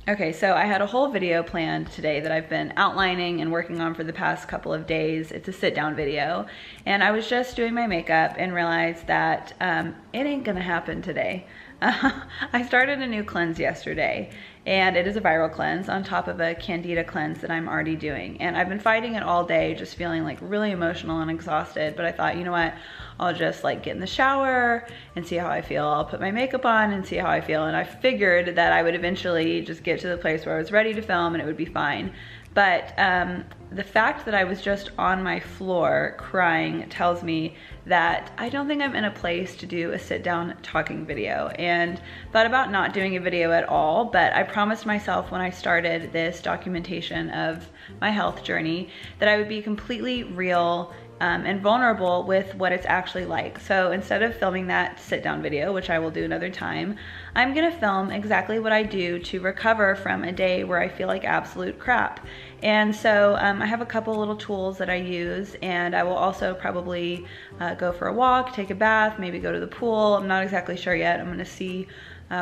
Okay, so I had a whole video planned today that I've been outlining and working on for the past couple of days. It's a sit down video, and I was just doing my makeup and realized that it ain't gonna happen today. I started a new cleanse yesterday, and it is a viral cleanse on top of a candida cleanse that I'm already doing. And I've been fighting it all day, just feeling like really emotional and exhausted, but I thought, you know what, I'll just like get in the shower and see how I feel. I'll put my makeup on and see how I feel. And I figured that I would eventually just get to the place where I was ready to film and it would be fine. But the fact that I was just on my floor crying tells me that I don't think I'm in a place to do a sit down talking video, and thought about not doing a video at all. But I promised myself when I started this documentation of my health journey that I would be completely real and vulnerable with what it's actually like. So instead of filming that sit down video, which I will do another time, I'm gonna film exactly what I do to recover from a day where I feel like absolute crap. And so I have a couple little tools that I use, and I will also probably go for a walk, take a bath, maybe go to the pool. I'm not exactly sure yet. I'm gonna see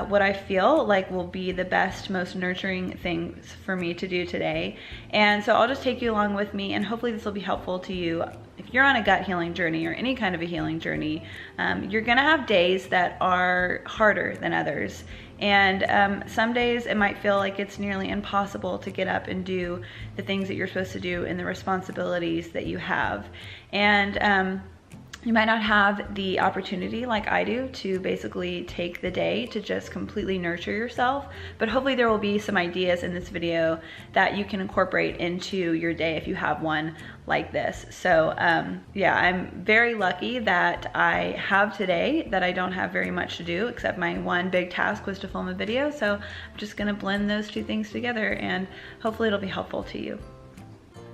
what I feel like will be the best, most nurturing things for me to do today. And so I'll just take you along with me, and hopefully this will be helpful to you. If you're on a gut healing journey or any kind of a healing journey, you're gonna have days that are harder than others. And some days it might feel like it's nearly impossible to get up and do the things that you're supposed to do and the responsibilities that you have. And you might not have the opportunity like I do to basically take the day to just completely nurture yourself, but hopefully there will be some ideas in this video that you can incorporate into your day if you have one like this. So yeah, I'm very lucky that I have today that I don't have very much to do, except my one big task was to film a video. So I'm just gonna blend those two things together, and hopefully it'll be helpful to you.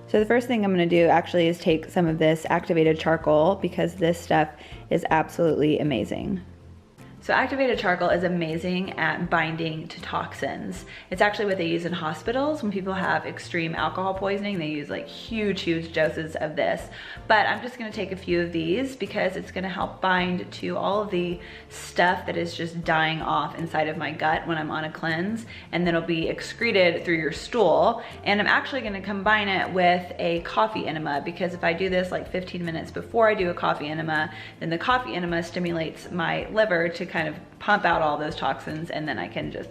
So the first thing I'm gonna do actually is take some of this activated charcoal, because this stuff is absolutely amazing. So activated charcoal is amazing at binding to toxins. It's actually what they use in hospitals when people have extreme alcohol poisoning. They use like huge doses of this. But I'm just gonna take a few of these because it's gonna help bind to all of the stuff that is just dying off inside of my gut when I'm on a cleanse, and then it'll be excreted through your stool. And I'm actually gonna combine it with a coffee enema, because if I do this like 15 minutes before I do a coffee enema, then the coffee enema stimulates my liver to kind of pump out all those toxins, and then I can just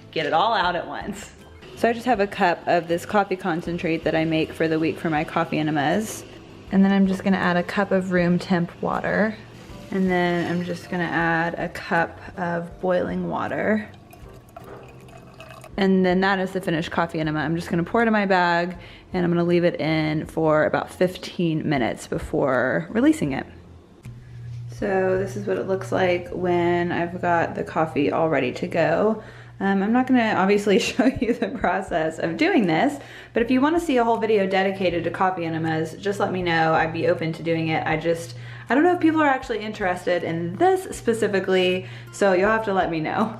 get it all out at once. So I just have a cup of this coffee concentrate that I make for the week for my coffee enemas. And then I'm just gonna add a cup of room temp water. And then I'm just gonna add a cup of boiling water. And then that is the finished coffee enema. I'm just gonna pour it in my bag, and I'm gonna leave it in for about 15 minutes before releasing it. So this is what it looks like when I've got the coffee all ready to go. I'm not gonna obviously show you the process of doing this, but if you wanna see a whole video dedicated to coffee enemas, just let me know. I'd be open to doing it. I don't know if people are actually interested in this specifically, so you'll have to let me know.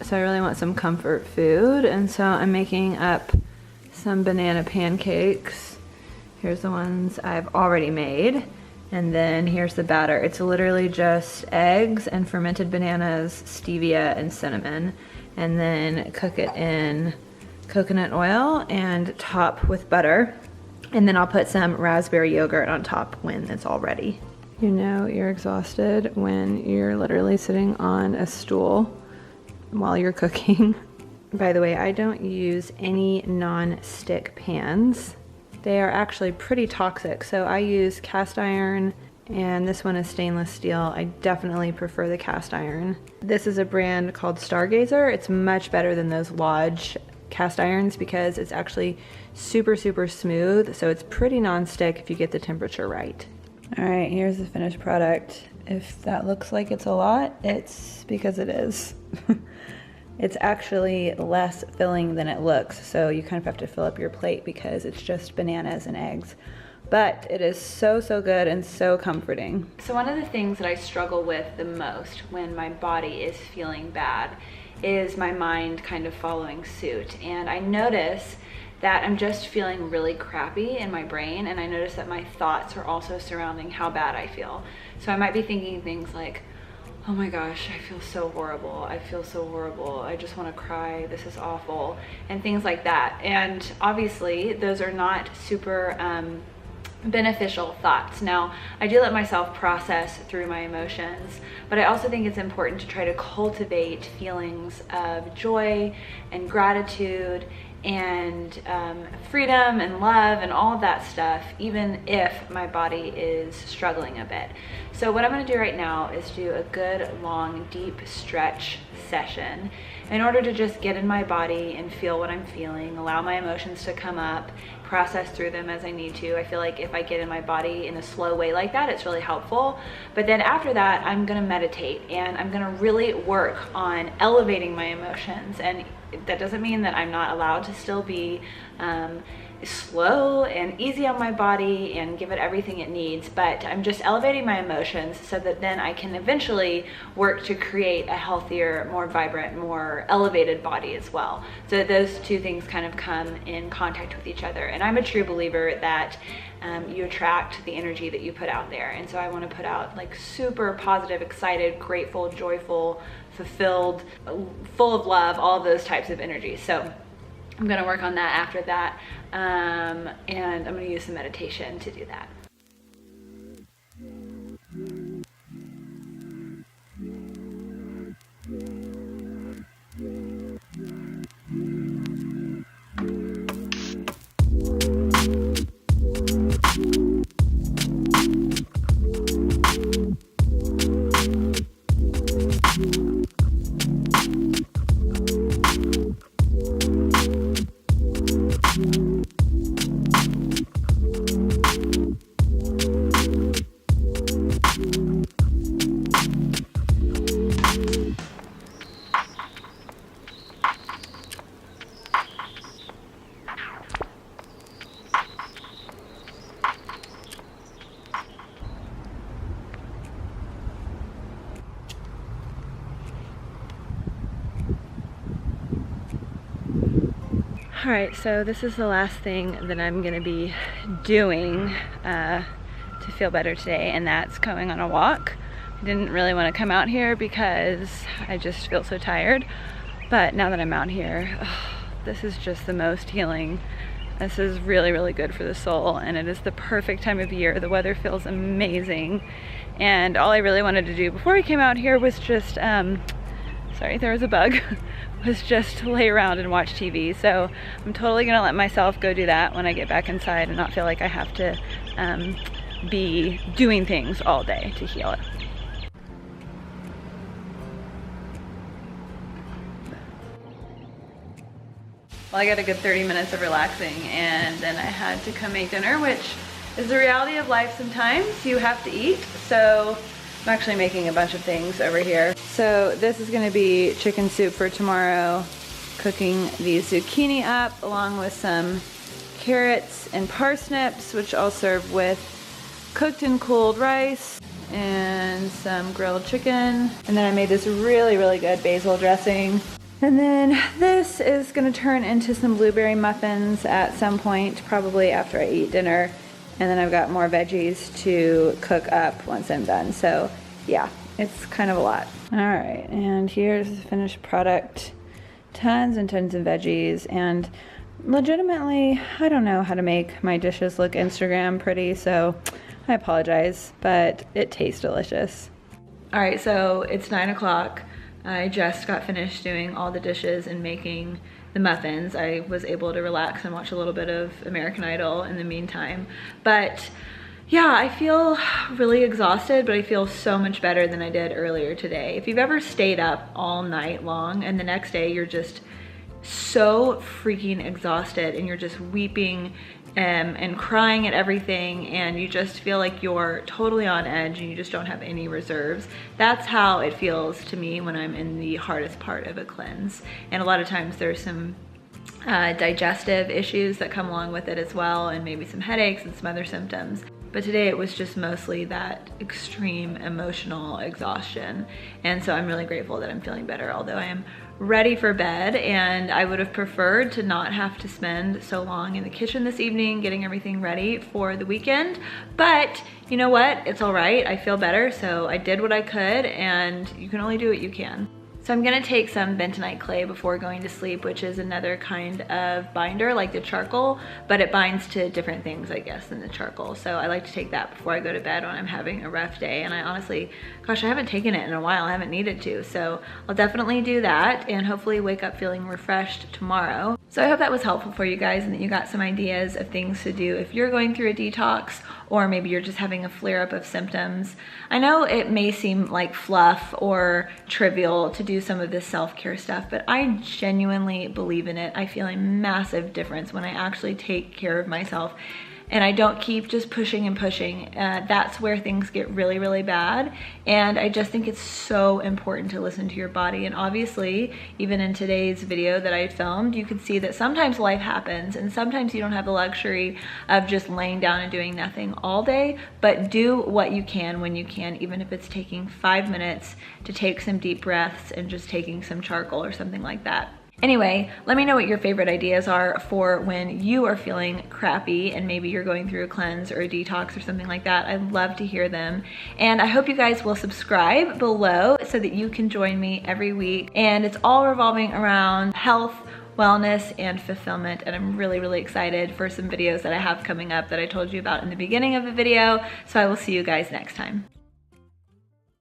So I really want some comfort food, and so I'm making up some banana pancakes. Here's the ones I've already made, and then here's the batter. It's literally just eggs and fermented bananas, stevia, and cinnamon, and then cook it in coconut oil and top with butter, and then I'll put some raspberry yogurt on top when it's all ready. You know you're exhausted when you're literally sitting on a stool while you're cooking. By the way, I don't use any non-stick pans. They are actually pretty toxic, so I use cast iron, and this one is stainless steel. I definitely prefer the cast iron. This is a brand called Stargazer. It's much better than those Lodge cast irons because it's actually super smooth, so it's pretty non-stick if you get the temperature right. All right, here's the finished product. If that looks like it's a lot, it's because it is. It's actually less filling than it looks, so you kind of have to fill up your plate because it's just bananas and eggs. But it is so good and so comforting. So one of the things that I struggle with the most when my body is feeling bad is my mind kind of following suit. And I notice that I'm just feeling really crappy in my brain, and I notice that my thoughts are also surrounding how bad I feel. So I might be thinking things like, oh my gosh, I feel so horrible. I feel so horrible. I just want to cry. This is awful. And things like that. And obviously those are not super beneficial thoughts. Now, I do let myself process through my emotions, but I also think it's important to try to cultivate feelings of joy and gratitude and freedom and love and all of that stuff, even if my body is struggling a bit. So what I'm going to do right now is do a good long deep stretch session in order to just get in my body and feel what I'm feeling, allow my emotions to come up, process through them as I need to. I feel like if I get in my body in a slow way like that, it's really helpful. But then after that, I'm gonna meditate, and I'm gonna really work on elevating my emotions. And that doesn't mean that I'm not allowed to still be slow and easy on my body and give it everything it needs, but I'm just elevating my emotions so that then I can eventually work to create a healthier, more vibrant, more elevated body as well. So those two things kind of come in contact with each other. And I'm a true believer that you attract the energy that you put out there. And so I want to put out like super positive, excited, grateful, joyful, fulfilled, full of love, all of those types of energy. So I'm gonna work on that after that, and I'm gonna use some meditation to do that. All right, so this is the last thing that I'm gonna be doing to feel better today, and that's going on a walk. I didn't really want to come out here because I just feel so tired, but now that I'm out here, this is just the most healing. This is really, really good for the soul, and it is the perfect time of year. The weather feels amazing, and all I really wanted to do before I came out here was just, sorry, there was a bug, was just to lay around and watch TV. So I'm totally gonna let myself go do that when I get back inside and not feel like I have to be doing things all day to heal it. Well, I got a good 30 minutes of relaxing, and then I had to come make dinner, which is the reality of life sometimes. You have to eat. So I'm actually making a bunch of things over here. So this is gonna be chicken soup for tomorrow, cooking the zucchini up along with some carrots and parsnips, which I'll serve with cooked and cooled rice and some grilled chicken. And then I made this really, really good basil dressing. And then this is gonna turn into some blueberry muffins at some point, probably after I eat dinner. And then I've got more veggies to cook up once I'm done. So yeah, it's kind of a lot. All right, and here's the finished product. Tons and tons of veggies, and legitimately, I don't know how to make my dishes look Instagram pretty, so I apologize, but it tastes delicious. All right, so it's 9 o'clock. I just got finished doing all the dishes and making the muffins. I was able to relax and watch a little bit of American Idol in the meantime. But yeah, I feel really exhausted, but I feel so much better than I did earlier today. If you've ever stayed up all night long and the next day you're just so freaking exhausted and you're just weeping and crying at everything, and you just feel like you're totally on edge and you just don't have any reserves, that's how it feels to me when I'm in the hardest part of a cleanse. And a lot of times there's some digestive issues that come along with it as well, and maybe some headaches and some other symptoms. But today it was just mostly that extreme emotional exhaustion. And so I'm really grateful that I'm feeling better, although I am ready for bed, and I would have preferred to not have to spend so long in the kitchen this evening getting everything ready for the weekend. But you know what? It's all right. I feel better, so I did what I could, and you can only do what you can. So I'm gonna take some bentonite clay before going to sleep, which is another kind of binder like the charcoal, but it binds to different things, I guess, than the charcoal. So I like to take that before I go to bed when I'm having a rough day. And I honestly, gosh, I haven't taken it in a while. I haven't needed to. So I'll definitely do that and hopefully wake up feeling refreshed tomorrow. So I hope that was helpful for you guys and that you got some ideas of things to do if you're going through a detox, or maybe you're just having a flare-up of symptoms. I know it may seem like fluff or trivial to do some of this self-care stuff, but I genuinely believe in it. I feel a massive difference when I actually take care of myself and I don't keep just pushing and pushing. That's where things get really, really bad. And I just think it's so important to listen to your body. And obviously, even in today's video that I filmed, you can see that sometimes life happens and sometimes you don't have the luxury of just laying down and doing nothing all day, but do what you can when you can, even if it's taking 5 minutes to take some deep breaths and just taking some charcoal or something like that. Anyway, let me know what your favorite ideas are for when you are feeling crappy and maybe you're going through a cleanse or a detox or something like that. I'd love to hear them. And I hope you guys will subscribe below so that you can join me every week. And it's all revolving around health, wellness, and fulfillment. And I'm really, really excited for some videos that I have coming up that I told you about in the beginning of the video. So I will see you guys next time.